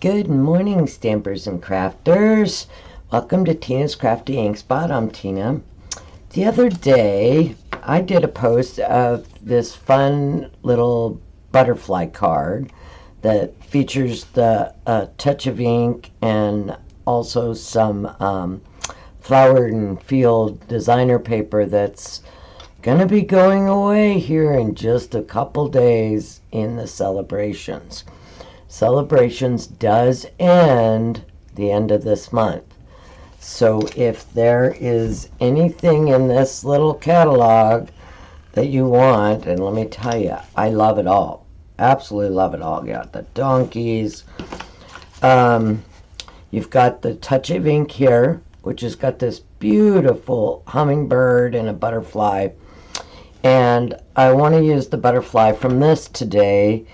Good morning, stampers and crafters. Welcome to Tina's Crafty Ink Spot. I'm Tina. The other day, I did a post of this fun little butterfly card that features the touch of ink and also some flower and field designer paper that's gonna be going away here in just a couple days in the celebrations. Celebrations does end the end of this month. So if there is anything in this little catalog that you want, and let me tell you, I love it all. Absolutely love it all. You got the donkeys. You've got the touch of ink here, which has got this beautiful hummingbird and a butterfly. And I want to use the butterfly from this today.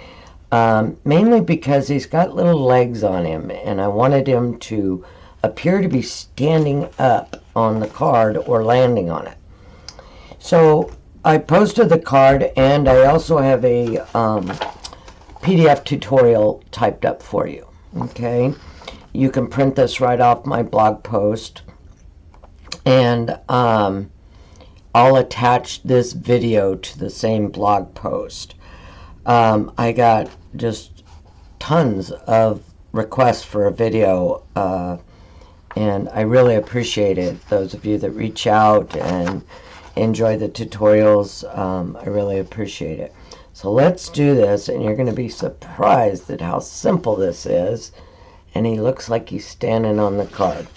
Mainly because he's got little legs on him, and I wanted him to appear to be standing up on the card or landing on it. So I posted the card, and I also have a PDF tutorial typed up for you. Okay, you can print this right off my blog post, and I'll attach this video to the same blog post. I got just tons of requests for a video, and I really appreciate it. Those of you that reach out and enjoy the tutorials, I really appreciate it. So let's do this, and you're going to be surprised at how simple this is. And he looks like he's standing on the card.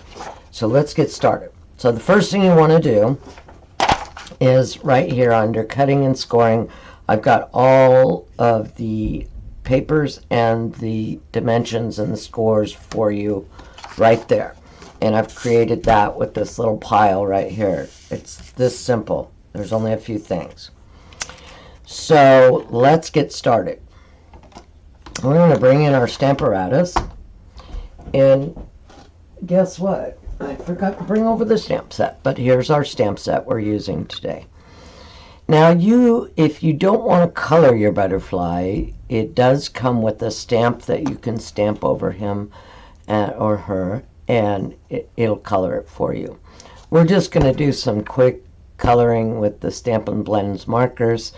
So let's get started. So the first thing you want to do is right here under cutting and scoring. I've got all of the papers and the dimensions and the scores for you right there. And I've created that with this little pile right here. It's this simple. There's only a few things. So let's get started. We're going to bring in our stamparatus. And guess what? I forgot to bring over the stamp set. But here's our stamp set we're using today. Now, if you don't want to color your butterfly, it does come with a stamp that you can stamp over him or her, and it'll color it for you. We're just going to do some quick coloring with the Stampin' Blends markers.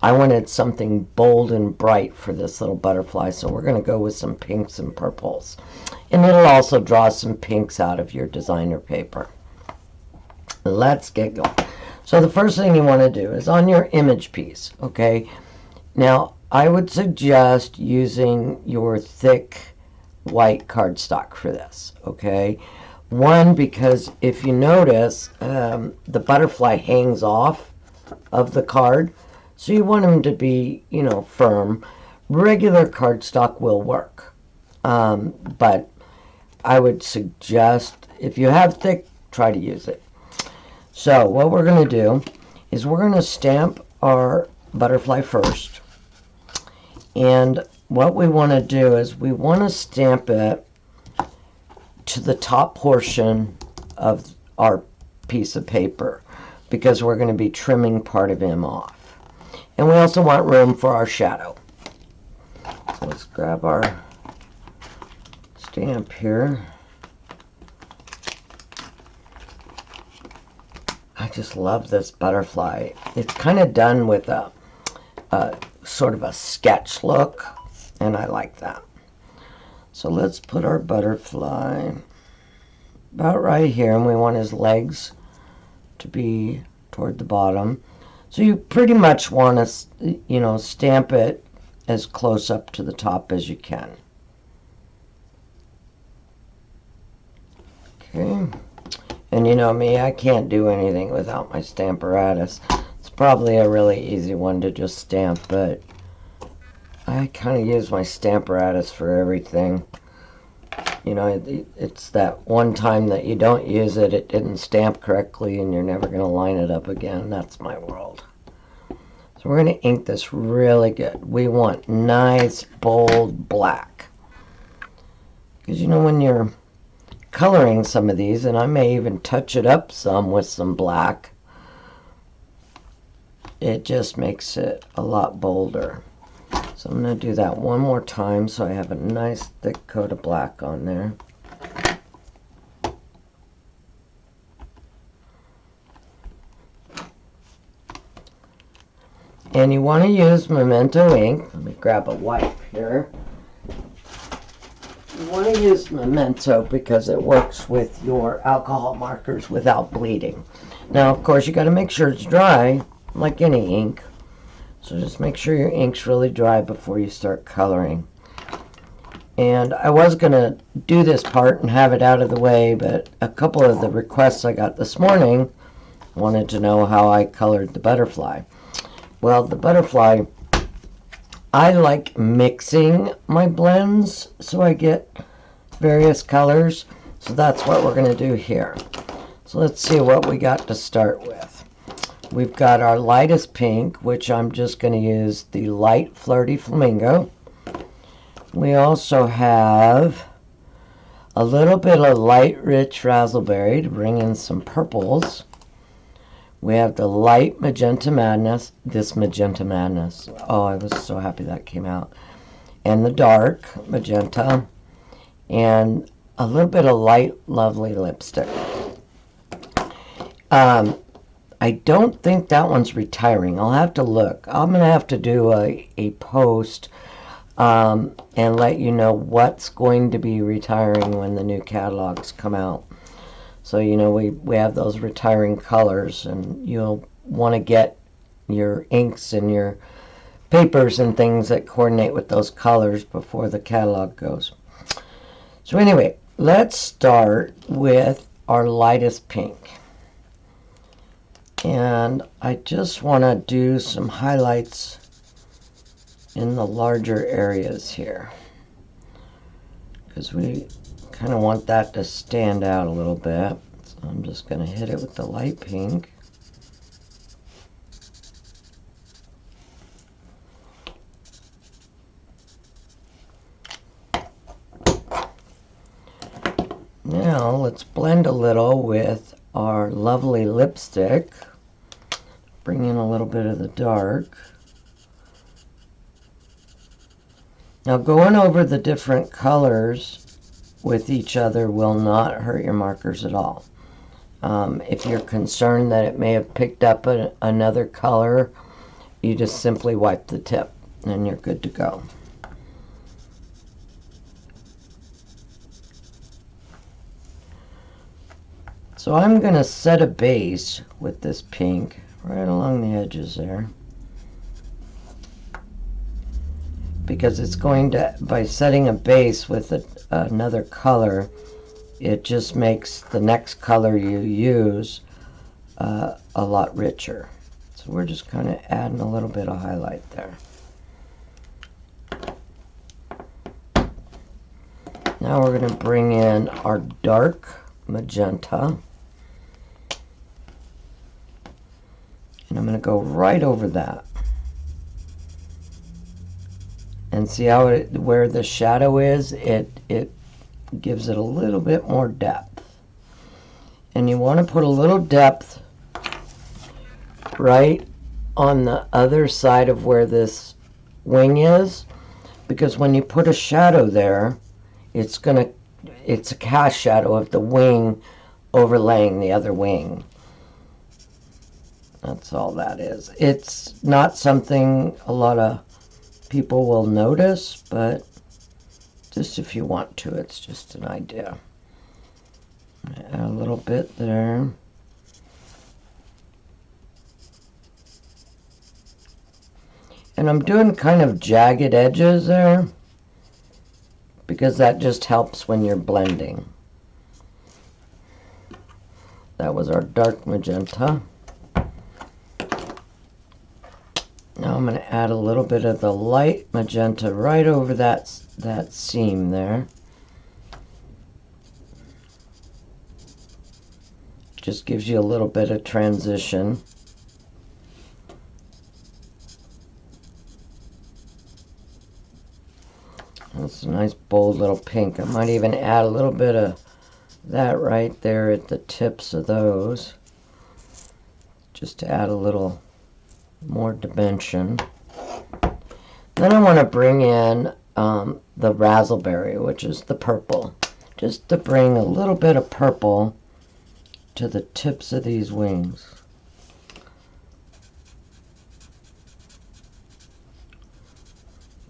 I wanted something bold and bright for this little butterfly, so we're going to go with some pinks and purples. And it'll also draw some pinks out of your designer paper. Let's get going. So the first thing you want to do is on your image piece, okay? Now, I would suggest using your thick white cardstock for this, okay? One, because if you notice, the butterfly hangs off of the card, so you want them to be, firm. Regular cardstock will work, but I would suggest, if you have thick, try to use it. So what we're going to do is we're going to stamp our butterfly first. And what we want to do is we want to stamp it to the top portion of our piece of paper, because we're going to be trimming part of him off. And we also want room for our shadow. So let's grab our stamp here. I just love this butterfly. It's kind of done with a sort of a sketch look, and I like that. So let's put our butterfly about right here, and we want his legs to be toward the bottom. So you pretty much want to, stamp it as close up to the top as you can. Okay. And you know me, I can't do anything without my stamparatus. It's probably a really easy one to just stamp, but I kind of use my stamparatus for everything. It's that one time that you don't use it, it didn't stamp correctly, and you're never going to line it up again. That's my world. So we're going to ink this really good. We want nice, bold black. Because when you're coloring some of these, and I may even touch it up some with some black, it just makes it a lot bolder. So I'm going to do that one more time so I have a nice thick coat of black on there. And you want to use Memento ink. Let me grab a wipe here. You want to use Memento because it works with your alcohol markers without bleeding. Now, of course, you got to make sure it's dry, like any ink. So just make sure your ink's really dry before you start coloring. And I was going to do this part and have it out of the way, but a couple of the requests I got this morning wanted to know how I colored the butterfly. Well, the butterfly, I like mixing my blends so I get various colors. So that's what we're going to do here. So let's see what we got to start with. We've got our lightest pink, which I'm just going to use the light Flirty Flamingo. We also have a little bit of light rich Razzleberry to bring in some purples. We have the light Magenta Madness, this Magenta Madness. Oh, I was so happy that came out. And the dark Magenta. And a little bit of light Lovely lipstick. I don't think that one's retiring. I'll have to look. I'm going to have to do a post and let you know what's going to be retiring when the new catalogs come out. So, you know, we have those retiring colors, and you'll want to get your inks and your papers and things that coordinate with those colors before the catalog goes. So anyway, let's start with our lightest pink. And I just want to do some highlights in the larger areas here, because we kind of want that to stand out a little bit. So I'm just going to hit it with the light pink. Now let's blend a little with our lovely lipstick. Bring in a little bit of the dark. Now going over the different colors with each other will not hurt your markers at all. If you're concerned that it may have picked up another color, you just simply wipe the tip and you're good to go. So I'm going to set a base with this pink right along the edges there, because it's going to, by setting a base with another color, it just makes the next color you use a lot richer. So we're just kind of adding a little bit of highlight there. Now we're going to bring in our dark magenta. And I'm going to go right over that. And see how where the shadow is, it gives it a little bit more depth. And you want to put a little depth right on the other side of where this wing is, because when you put a shadow there, it's a cast shadow of the wing overlaying the other wing. That's all that is. It's not something a lot of people will notice, but just if you want to, it's just an idea. Add a little bit there. And I'm doing kind of jagged edges there, because that just helps when you're blending. That was our dark magenta. Now I'm going to add a little bit of the light magenta right over that seam there. Just gives you a little bit of transition. That's a nice bold little pink. I might even add a little bit of that right there at the tips of those, just to add a little more dimension. Then I want to bring in the raspberry, which is the purple, just to bring a little bit of purple to the tips of these wings.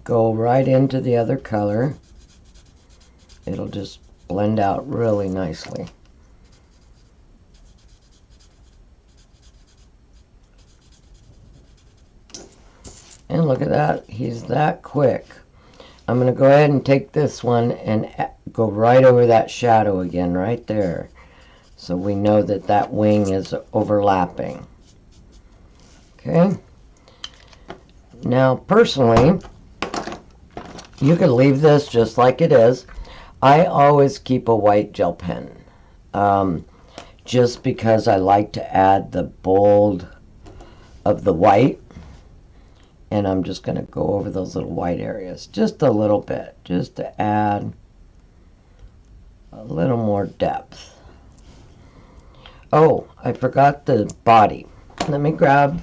Go right into the other color. It'll just blend out really nicely. And look at that, he's that quick. I'm going to go ahead and take this one and go right over that shadow again, right there. So we know that that wing is overlapping. Okay. Now, personally, you could leave this just like it is. I always keep a white gel pen, just because I like to add the bold of the white. And I'm just going to go over those little white areas just a little bit, just to add a little more depth. Oh, I forgot the body. Let me grab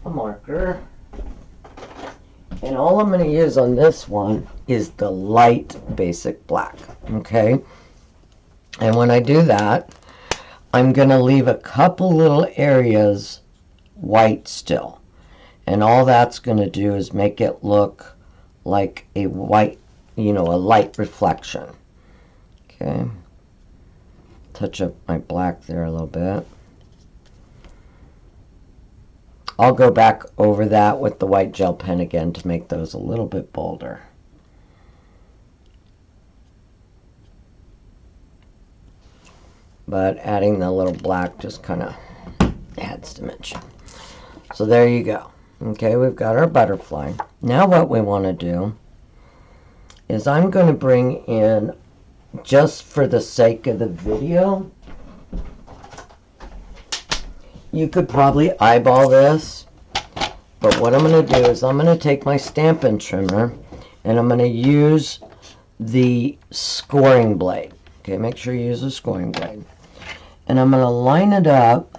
a marker. And all I'm going to use on this one is the light basic black, okay? And when I do that, I'm going to leave a couple little areas white still. And all that's going to do is make it look like a white, a light reflection. Okay. Touch up my black there a little bit. I'll go back over that with the white gel pen again to make those a little bit bolder. But adding the little black just kind of adds dimension. So there you go. Okay, we've got our butterfly. Now what we want to do is I'm going to bring in, just for the sake of the video, you could probably eyeball this, but what I'm going to do is I'm going to take my Stampin' Trimmer and I'm going to use the scoring blade. Okay, make sure you use a scoring blade. And I'm going to line it up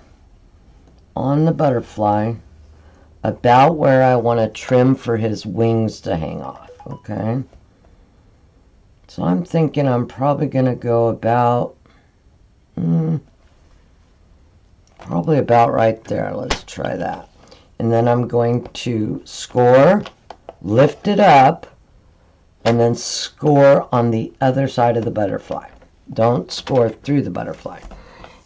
on the butterfly about where I want to trim for his wings to hang off, okay? So I'm thinking I'm probably going to go about, probably about right there. Let's try that. And then I'm going to score, lift it up, and then score on the other side of the butterfly. Don't score through the butterfly.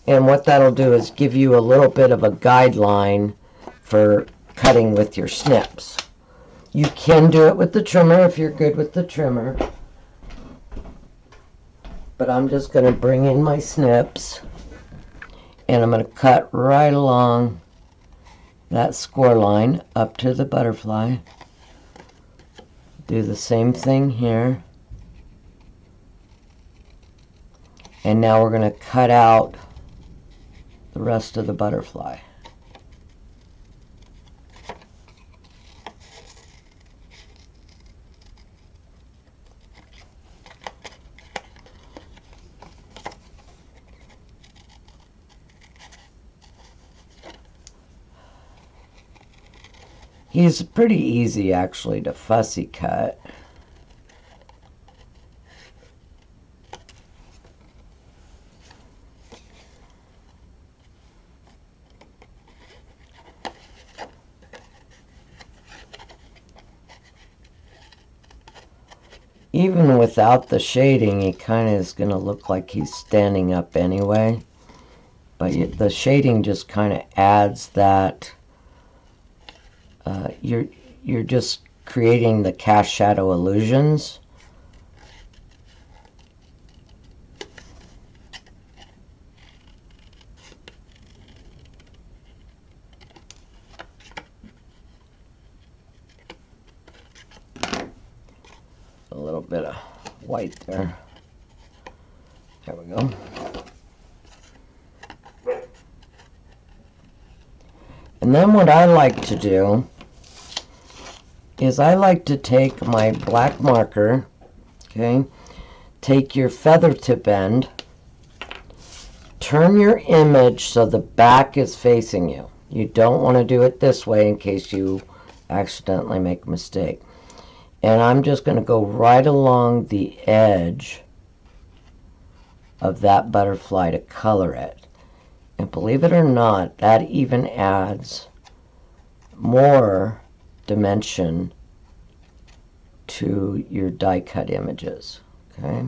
And what that'll do is give you a little bit of a guideline for cutting with your snips. You can do it with the trimmer if you're good with the trimmer. But I'm just going to bring in my snips and I'm going to cut right along that score line up to the butterfly. Do the same thing here. And now we're going to cut out the rest of the butterfly. He's pretty easy actually to fussy cut. Even without the shading, he kind of is going to look like he's standing up anyway. But the shading just kind of adds that. You're just creating the cast shadow illusions. A little bit of white there. There we go. And then what I like to do is I like to take my black marker, okay, take your feather tip end, turn your image so the back is facing you. You don't want to do it this way in case you accidentally make a mistake. And I'm just going to go right along the edge of that butterfly to color it. And believe it or not, that even adds more dimension to your die cut images. Okay,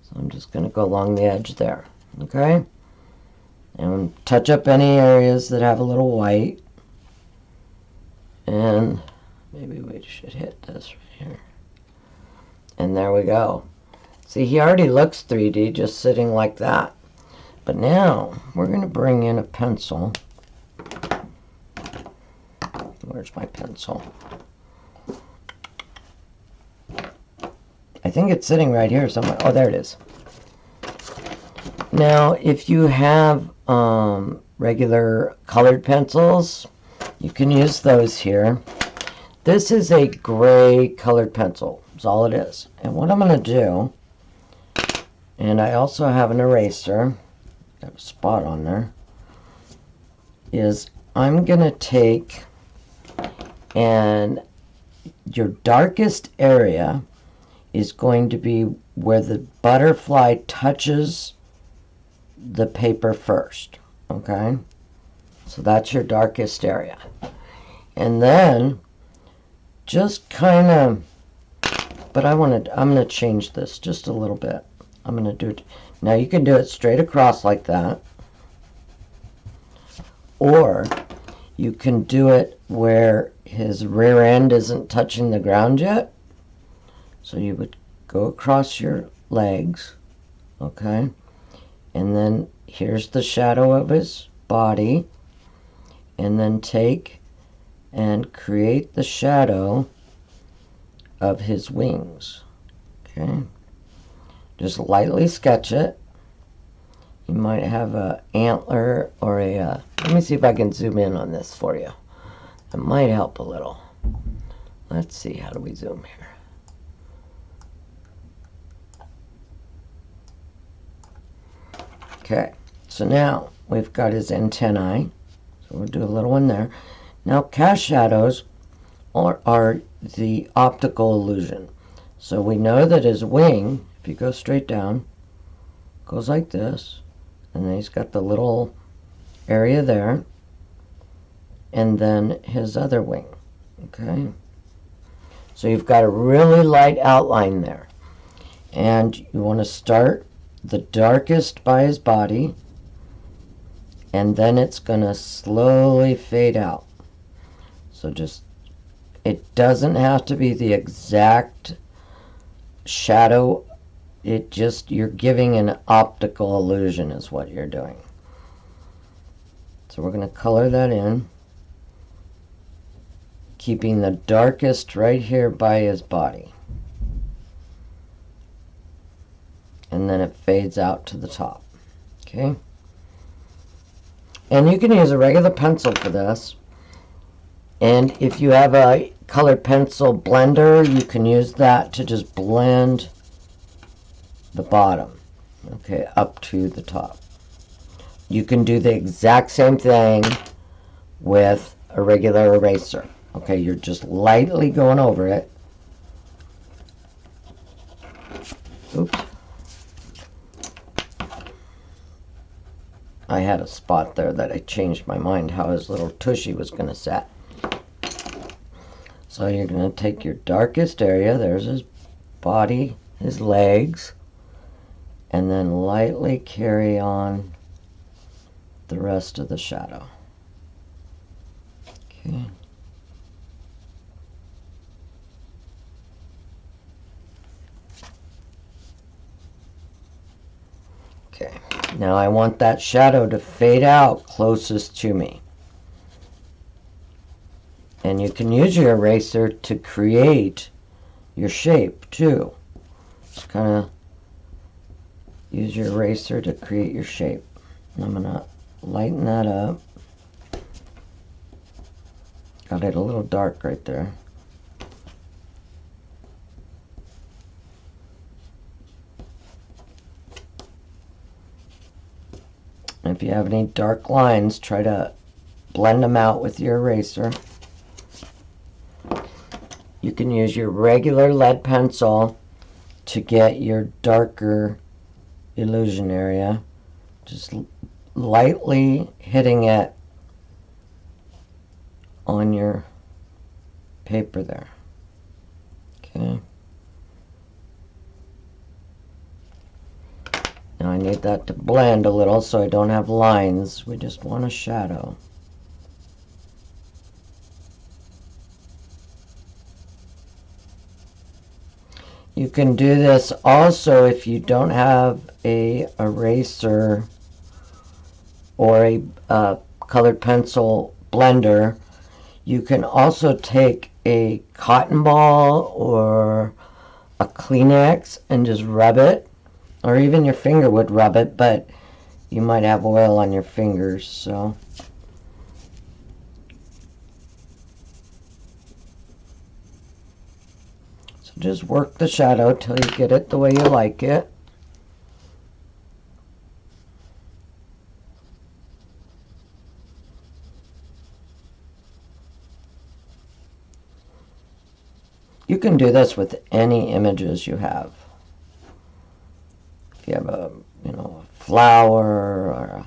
so I'm just going to go along the edge there. Okay, and touch up any areas that have a little white. And maybe we should hit this right here. And there we go. See, he already looks 3D just sitting like that. But now we're going to bring in a pencil. Where's my pencil? I think it's sitting right here somewhere. Oh, there it is. Now, if you have regular colored pencils, you can use those here. This is a gray colored pencil. That's all it is. And what I'm going to do, and I also have an eraser, got a spot on there, is I'm going to take, and your darkest area is going to be where the butterfly touches the paper first. Okay? So that's your darkest area. And then just kind of, but I'm going to change this just a little bit. I'm going to do it. Now you can do it straight across like that. Or you can do it where his rear end isn't touching the ground yet. So you would go across your legs, okay? And then here's the shadow of his body. And then take and create the shadow of his wings, okay? Just lightly sketch it. You might have an antler or a, let me see if I can zoom in on this for you. It might help a little. Let's see, how do we zoom here? Okay, so now we've got his antennae. So we'll do a little one there. Now cast shadows are the optical illusion. So we know that his wing, if you go straight down, goes like this. And then he's got the little area there. And then his other wing. Okay. So you've got a really light outline there. And you want to start the darkest by his body. And then it's going to slowly fade out. So just, it doesn't have to be the exact shadow. It just, you're giving an optical illusion is what you're doing. So we're going to color that in, keeping the darkest right here by his body. And then it fades out to the top. Okay? And you can use a regular pencil for this. And if you have a colored pencil blender, you can use that to just blend the bottom, okay, up to the top. You can do the exact same thing with a regular eraser. Okay, you're just lightly going over it. Oops. I had a spot there that I changed my mind how his little tushy was going to set. So you're going to take your darkest area, there's his body, his legs, and then lightly carry on the rest of the shadow. Okay. Okay, now I want that shadow to fade out closest to me. And you can use your eraser to create your shape too. Just kind of use your eraser to create your shape. And I'm going to lighten that up. Got it a little dark right there. And if you have any dark lines, try to blend them out with your eraser. You can use your regular lead pencil to get your darker illusion area. Just lightly hitting it on your paper there. Okay. Now I need that to blend a little so I don't have lines. We just want a shadow. You can do this also if you don't have a eraser or a colored pencil blender. You can also take a cotton ball or a Kleenex and just rub it, or even your finger would rub it, but you might have oil on your fingers, so just work the shadow till you get it the way you like it. You can do this with any images you have. If you have a, a flower or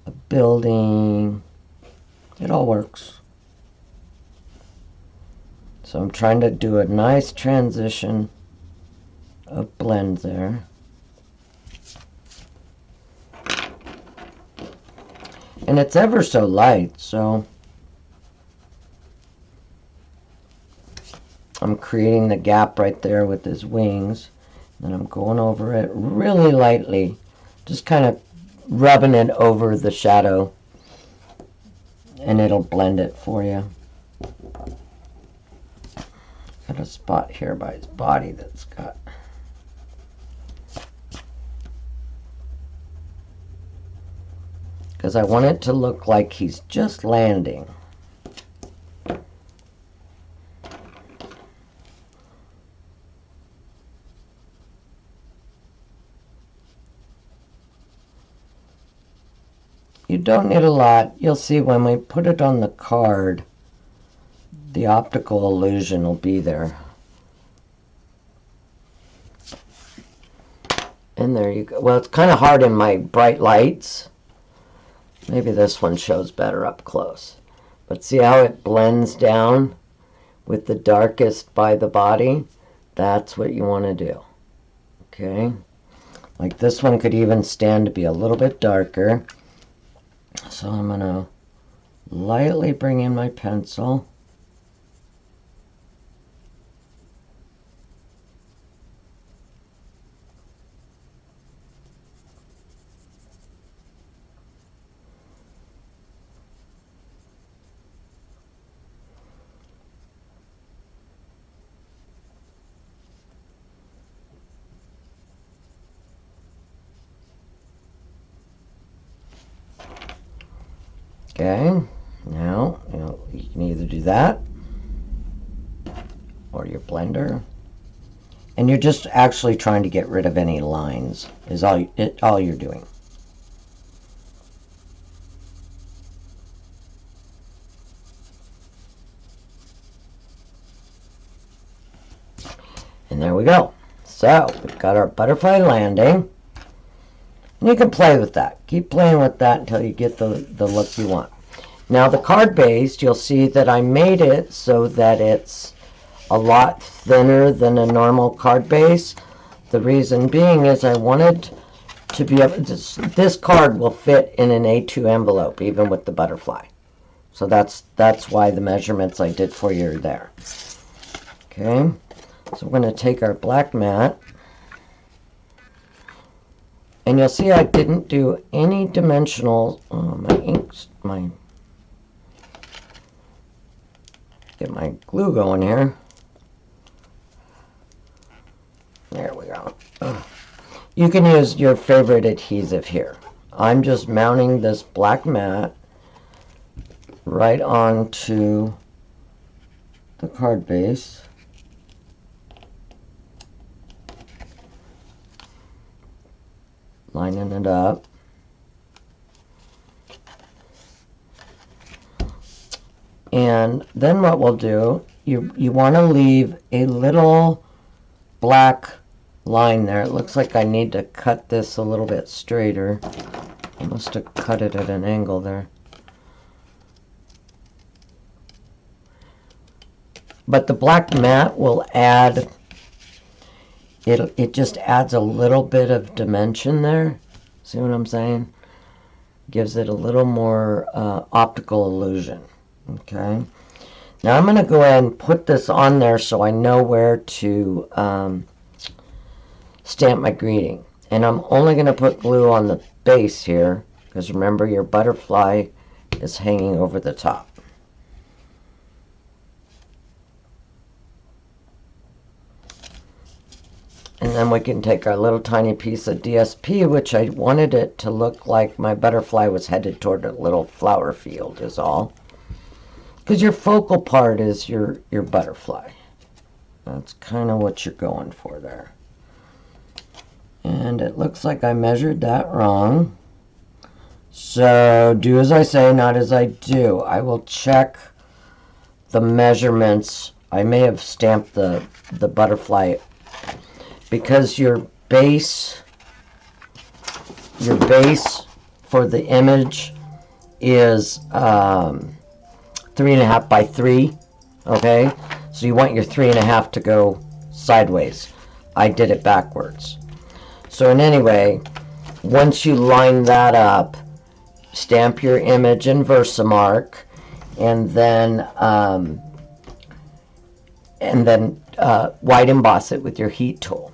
a building, it all works. So I'm trying to do a nice transition of blend there. And it's ever so light, so I'm creating the gap right there with his wings. And I'm going over it really lightly, just kind of rubbing it over the shadow, and it'll blend it for you. Got a spot here by his body that's got... because I want it to look like he's just landing. You don't need a lot. You'll see when we put it on the card, the optical illusion will be there. And there you go. Well, it's kind of hard in my bright lights. Maybe this one shows better up close. But see how it blends down with the darkest by the body? That's what you want to do. Okay? Like this one could even stand to be a little bit darker. So I'm going to lightly bring in my pencil. Okay, now you can either do that or your blender, and you're just actually trying to get rid of any lines is all you're doing. And there we go. So we've got our butterfly landing. And you can play with that. Keep playing with that until you get the look you want. Now the card base, you'll see that I made it so that it's a lot thinner than a normal card base. The reason being is I wanted to be able to, this card will fit in an A2 envelope even with the butterfly. So that's why the measurements I did for you are there. Okay, so we're going to take our black mat. And you'll see I didn't do any dimensional, get my glue going here. There we go. You can use your favorite adhesive here. I'm just mounting this black mat right onto the card base. Lining it up. And then what we'll do, you want to leave a little black line there. It looks like I need to cut this a little bit straighter. I must have cut it at an angle there. But the black mat will add, it just adds a little bit of dimension there. See what I'm saying? Gives it a little more optical illusion. Okay. Now I'm going to go ahead and put this on there so I know where to stamp my greeting. And I'm only going to put glue on the base here, because remember your butterfly is hanging over the top. And then we can take our little tiny piece of DSP, which I wanted it to look like my butterfly was headed toward a little flower field is all. Because your focal part is your butterfly. That's kind of what you're going for there. And it looks like I measured that wrong. So do as I say, not as I do. I will check the measurements. I may have stamped the butterfly because your base for the image is 3.5 by 3. Okay, so you want your 3.5 to go sideways. I did it backwards. So in any way, once you line that up, stamp your image in Versamark, and then white emboss it with your heat tool.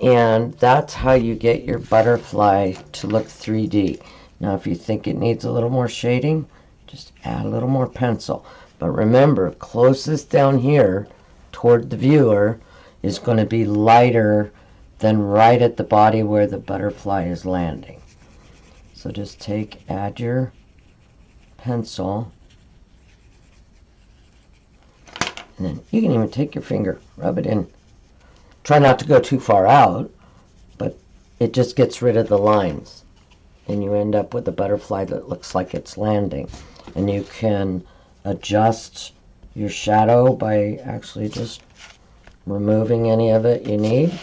And that's how you get your butterfly to look 3D. Now if you think it needs a little more shading, just add a little more pencil. But remember, closest down here toward the viewer is going to be lighter than right at the body where the butterfly is landing. So just add your pencil, and then you can even take your finger, rub it in. Try not to go too far out, but it just gets rid of the lines, and you end up with a butterfly that looks like it's landing. And you can adjust your shadow by actually just removing any of it you need,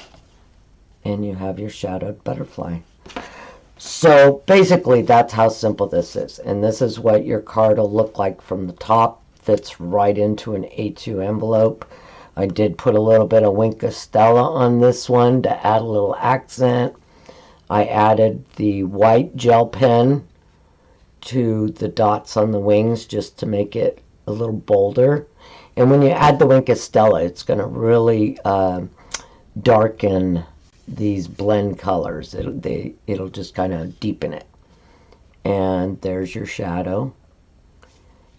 and you have your shadowed butterfly. So basically that's how simple this is, and this is what your card will look like from the top. Fits right into an A2 envelope. I did put a little bit of Wink Stella on this one to add a little accent. I added the white gel pen to the dots on the wings just to make it a little bolder. And when you add the Wink Stella, it's going to really darken these blend colors. It'll just kind of deepen it. And there's your shadow.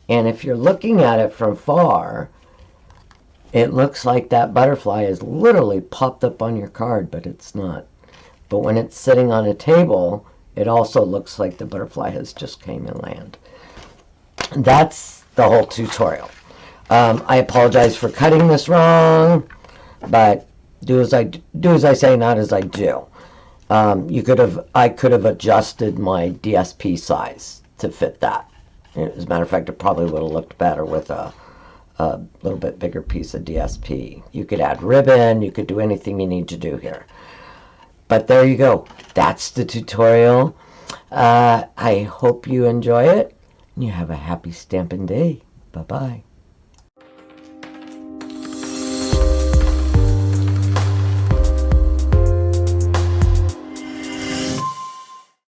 And if you're looking at it from far, it looks like that butterfly is literally popped up on your card, but it's not. But when it's sitting on a table, it also looks like the butterfly has just came and landed. That's the whole tutorial. I apologize for cutting this wrong, but do as I say, not as I do. I could have adjusted my DSP size to fit that. As a matter of fact, it probably would have looked better with a little bit bigger piece of DSP. You could add ribbon, you could do anything you need to do here. But there you go. That's the tutorial. I hope you enjoy it. You have a happy stamping day. Bye-bye.